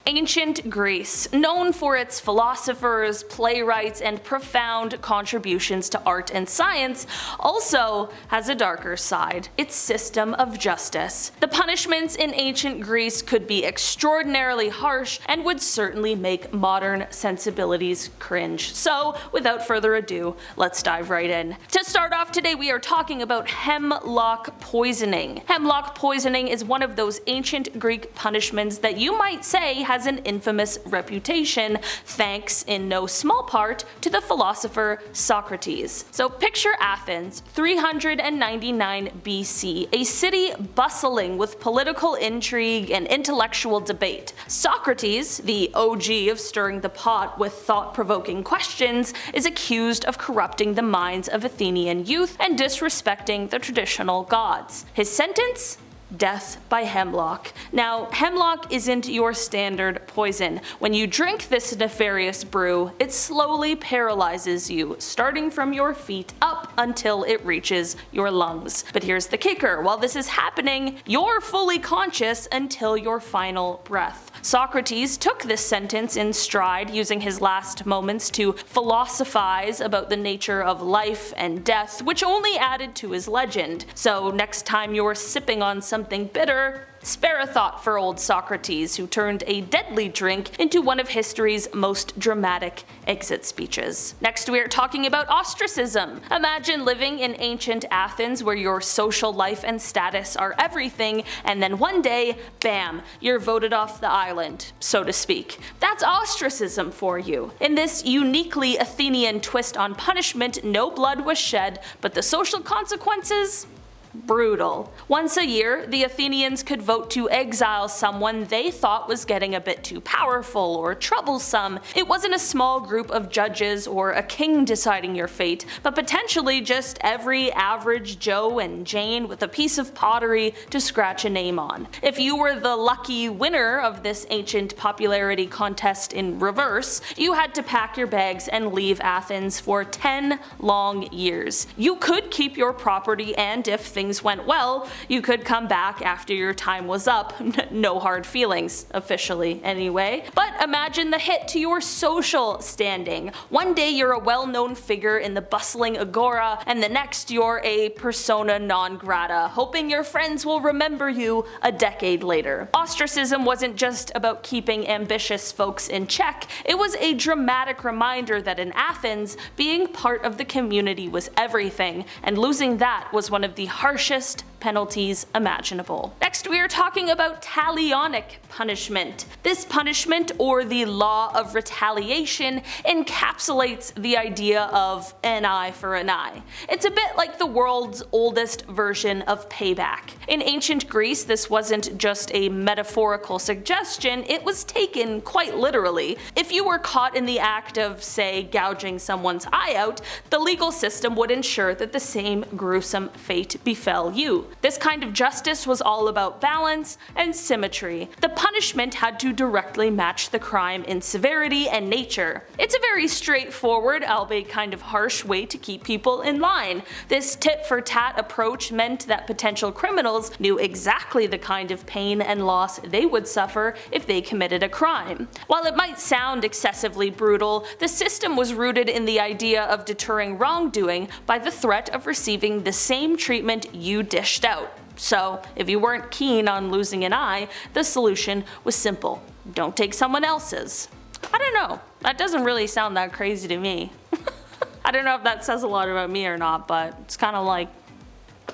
Ancient Greece, known for its philosophers, playwrights, and profound contributions to art and science, also has a darker side: its system of justice. The punishments in ancient Greece could be extraordinarily harsh and would certainly make modern sensibilities cringe. So, without further ado, let's dive right in. To start off today, we are talking about hemlock poisoning. Hemlock poisoning is one of those ancient Greek punishments that you might say has an infamous reputation, thanks in no small part to the philosopher Socrates. So picture Athens, 399 BC, a city bustling with political intrigue and intellectual debate. Socrates, the OG of stirring the pot with thought-provoking questions, is accused of corrupting the minds of Athenian youth and disrespecting the traditional gods. His sentence? Death by hemlock. Now, hemlock isn't your standard poison. When you drink this nefarious brew, it slowly paralyzes you, starting from your feet up until it reaches your lungs. But here's the kicker: while this is happening, you're fully conscious until your final breath. Socrates took this sentence in stride, using his last moments to philosophize about the nature of life and death, which only added to his legend. So next time you're sipping on something bitter, spare a thought for old Socrates, who turned a deadly drink into one of history's most dramatic exit speeches. Next, we are talking about ostracism. Imagine living in ancient Athens where your social life and status are everything, and then one day, bam, you're voted off the island, so to speak. That's ostracism for you. In this uniquely Athenian twist on punishment, no blood was shed, but the social consequences? Brutal. Once a year, the Athenians could vote to exile someone they thought was getting a bit too powerful or troublesome. It wasn't a small group of judges or a king deciding your fate, but potentially just every average Joe and Jane with a piece of pottery to scratch a name on. If you were the lucky winner of this ancient popularity contest in reverse, you had to pack your bags and leave Athens for 10 long years. You could keep your property, and if things went well, you could come back after your time was up. No hard feelings, officially anyway. But imagine the hit to your social standing. One day you're a well-known figure in the bustling agora, and the next you're a persona non grata, hoping your friends will remember you a decade later. Ostracism wasn't just about keeping ambitious folks in check, it was a dramatic reminder that in Athens, being part of the community was everything, and losing that was one of the harshest penalties imaginable. Next, we are talking about Talionic Punishment. This punishment, or the law of retaliation, encapsulates the idea of an eye for an eye. It's a bit like the world's oldest version of payback. In ancient Greece, this wasn't just a metaphorical suggestion, it was taken quite literally. If you were caught in the act of, say, gouging someone's eye out, the legal system would ensure that the same gruesome fate befell you. This kind of justice was all about balance and symmetry. The punishment had to directly match the crime in severity and nature. It's a very straightforward, albeit kind of harsh way to keep people in line. This tit-for-tat approach meant that potential criminals knew exactly the kind of pain and loss they would suffer if they committed a crime. While it might sound excessively brutal, the system was rooted in the idea of deterring wrongdoing by the threat of receiving the same treatment you dished out. So, if you weren't keen on losing an eye, the solution was simple: don't take someone else's. I don't know, that doesn't really sound that crazy to me. I don't know if that says a lot about me or not, but it's kind of like,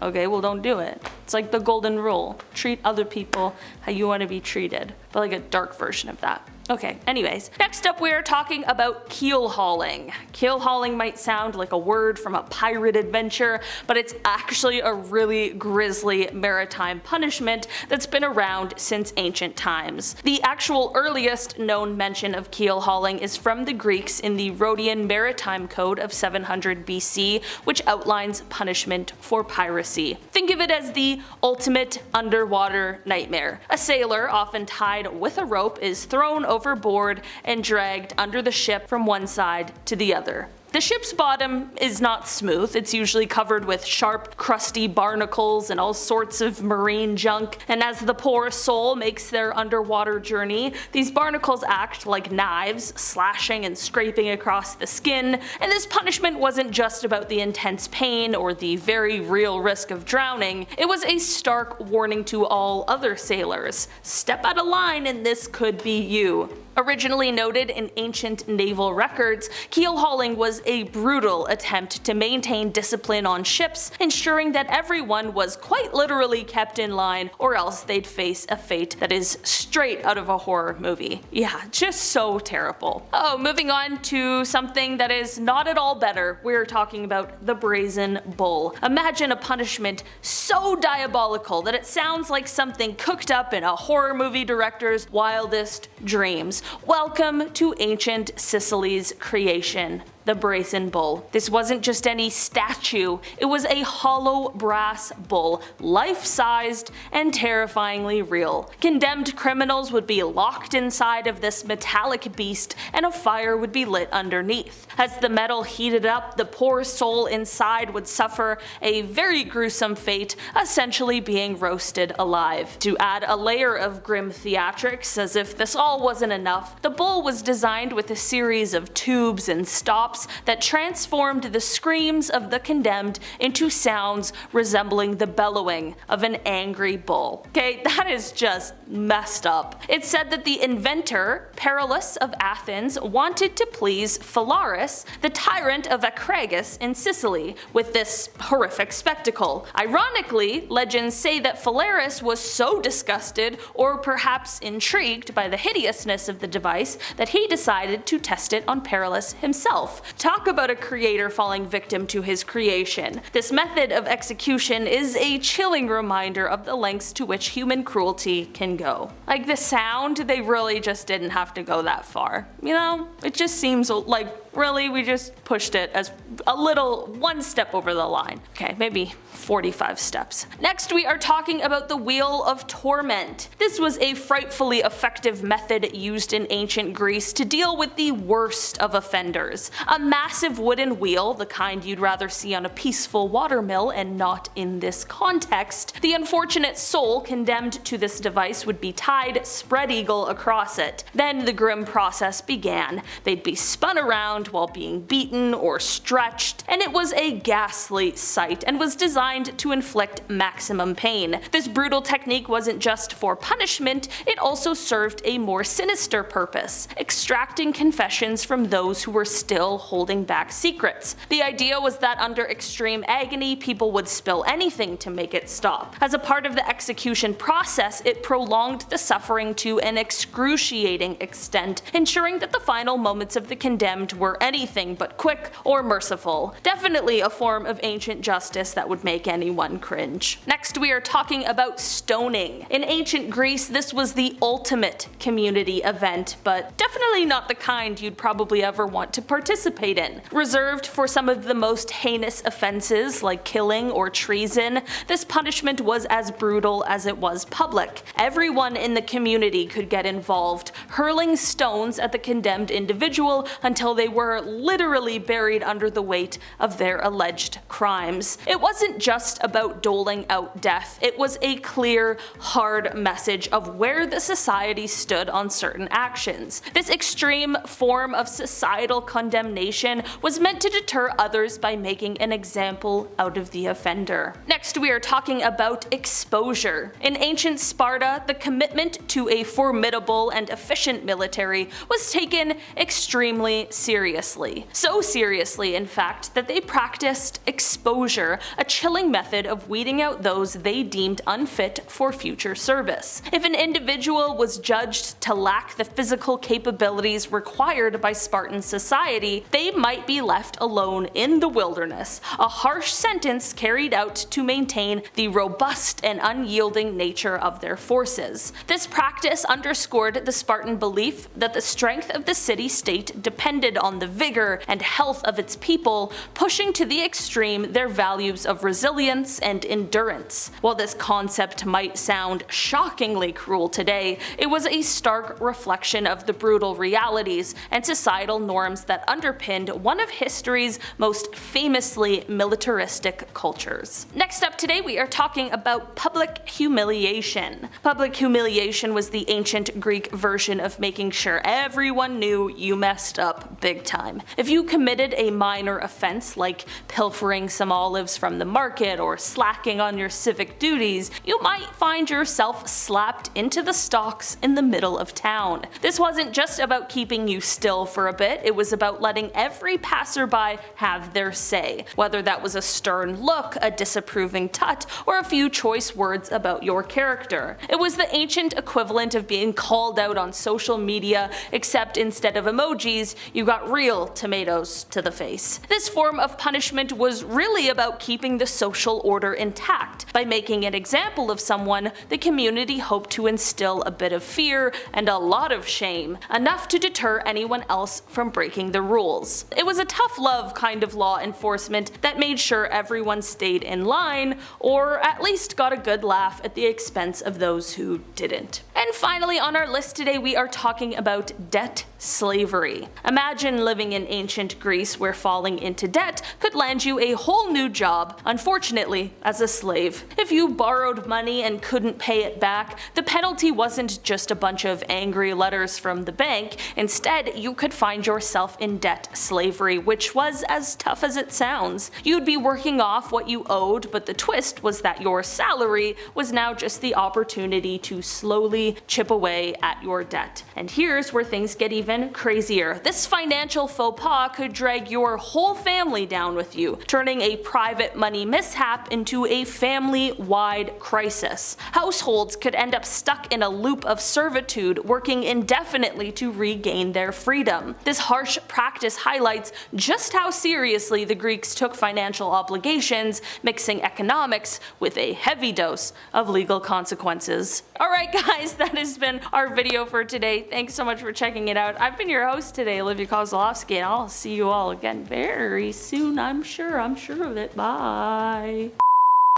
okay, well, don't do it. It's like the golden rule: treat other people how you want to be treated, but like a dark version of that. Okay, anyways, next up we are talking about keelhauling. Keelhauling might sound like a word from a pirate adventure, but it's actually a really grisly maritime punishment that's been around since ancient times. The actual earliest known mention of keelhauling is from the Greeks in the Rhodian Maritime Code of 700 BC, which outlines punishment for piracy. Think of it as the ultimate underwater nightmare. A sailor, often tied with a rope, is thrown overboard and dragged under the ship from one side to the other. The ship's bottom is not smooth. It's usually covered with sharp, crusty barnacles and all sorts of marine junk, and as the poor soul makes their underwater journey, these barnacles act like knives, slashing and scraping across the skin, and this punishment wasn't just about the intense pain or the very real risk of drowning. It was a stark warning to all other sailors. Step out of line and this could be you. Originally noted in ancient naval records, keelhauling was a brutal attempt to maintain discipline on ships, ensuring that everyone was quite literally kept in line, or else they'd face a fate that is straight out of a horror movie. Yeah, just so terrible. Oh, moving on to something that is not at all better, we're talking about the Brazen Bull. Imagine a punishment so diabolical that it sounds like something cooked up in a horror movie director's wildest dreams. Welcome to ancient Sicily's creation, the Brazen Bull. This wasn't just any statue, it was a hollow brass bull, life-sized and terrifyingly real. Condemned criminals would be locked inside of this metallic beast and a fire would be lit underneath. As the metal heated up, the poor soul inside would suffer a very gruesome fate, essentially being roasted alive. To add a layer of grim theatrics, as if this all wasn't enough, the bull was designed with a series of tubes and stops that transformed the screams of the condemned into sounds resembling the bellowing of an angry bull. Okay, that is just messed up. It's said that the inventor, Perillus of Athens, wanted to please Phalaris, the tyrant of Acragas in Sicily, with this horrific spectacle. Ironically, legends say that Phalaris was so disgusted, or perhaps intrigued by the hideousness of the device, that he decided to test it on Perillus himself. Talk about a creator falling victim to his creation. This method of execution is a chilling reminder of the lengths to which human cruelty can go. Like the sound, they really just didn't have to go that far. You know, it just seems like really we just pushed it as a little one step over the line. Okay, maybe 45 steps. Next we are talking about the Wheel of Torment. This was a frightfully effective method used in ancient Greece to deal with the worst of offenders. A massive wooden wheel, the kind you'd rather see on a peaceful watermill and not in this context. The unfortunate soul condemned to this device would be tied spread eagle across it. Then the grim process began. They'd be spun around while being beaten or stretched, and it was a ghastly sight and was designed to inflict maximum pain. This brutal technique wasn't just for punishment, it also served a more sinister purpose, extracting confessions from those who were still holding back secrets. The idea was that under extreme agony, people would spill anything to make it stop. As a part of the execution process, it prolonged the suffering to an excruciating extent, ensuring that the final moments of the condemned were anything but quick or merciful. Definitely a form of ancient justice that would make anyone cringe. Next we are talking about stoning. In ancient Greece, this was the ultimate community event, but definitely not the kind you'd probably ever want to participate in. Reserved for some of the most heinous offenses like killing or treason, this punishment was as brutal as it was public. Everyone in the community could get involved, hurling stones at the condemned individual until they were literally buried under the weight of their alleged crimes. It wasn't just about doling out death, it was a clear, hard message of where the society stood on certain actions. This extreme form of societal condemnation was meant to deter others by making an example out of the offender. Next we are talking about exposure. In ancient Sparta, the commitment to a formidable and efficient military was taken extremely seriously. So seriously, in fact, that they practiced exposure, a chilling method of weeding out those they deemed unfit for future service. If an individual was judged to lack the physical capabilities required by Spartan society, they might be left alone in the wilderness, a harsh sentence carried out to maintain the robust and unyielding nature of their forces. This practice underscored the Spartan belief that the strength of the city-state depended on the vigor and health of its people, pushing to the extreme their values of resilience and endurance. While this concept might sound shockingly cruel today, it was a stark reflection of the brutal realities and societal norms that underpinned underpinned one of history's most famously militaristic cultures. Next up today, we are talking about public humiliation. Public humiliation was the ancient Greek version of making sure everyone knew you messed up big time. If you committed a minor offense like pilfering some olives from the market or slacking on your civic duties, you might find yourself slapped into the stocks in the middle of town. This wasn't just about keeping you still for a bit, it was about letting every passerby have their say, whether that was a stern look, a disapproving tut, or a few choice words about your character. It was the ancient equivalent of being called out on social media, except instead of emojis, you got real tomatoes to the face. This form of punishment was really about keeping the social order intact. By making an example of someone, the community hoped to instill a bit of fear and a lot of shame, enough to deter anyone else from breaking the rules. It was a tough love kind of law enforcement that made sure everyone stayed in line, or at least got a good laugh at the expense of those who didn't. And finally on our list today, we are talking about debt slavery. Imagine living in ancient Greece where falling into debt could land you a whole new job, unfortunately as a slave. If you borrowed money and couldn't pay it back, the penalty wasn't just a bunch of angry letters from the bank. Instead, you could find yourself in debt slavery, which was as tough as it sounds. You'd be working off what you owed, but the twist was that your salary was now just the opportunity to slowly chip away at your debt. And here's where things get even crazier. This financial faux pas could drag your whole family down with you, turning a private money mishap into a family-wide crisis. Households could end up stuck in a loop of servitude, working indefinitely to regain their freedom. This harsh practice highlights just how seriously the Greeks took financial obligations, mixing economics with a heavy dose of legal consequences. Alright guys, that has been our video for today. Thanks so much for checking it out. I've been your host today, Olivia Kozlowski, and I'll see you all again very soon, I'm sure of it. Bye.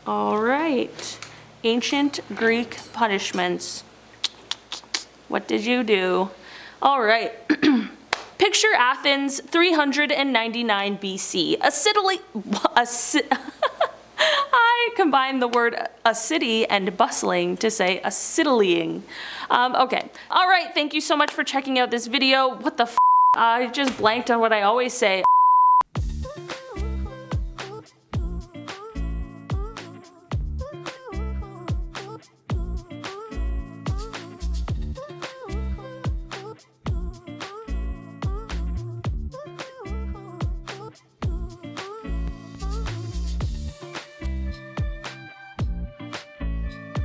Alright. Ancient Greek punishments. What did you do? Alright. Picture Athens 399 BC. I combined the word a city and bustling to say acidilying. Okay. Alright, thank you so much for checking out this video. What the f? I just blanked on what I always say.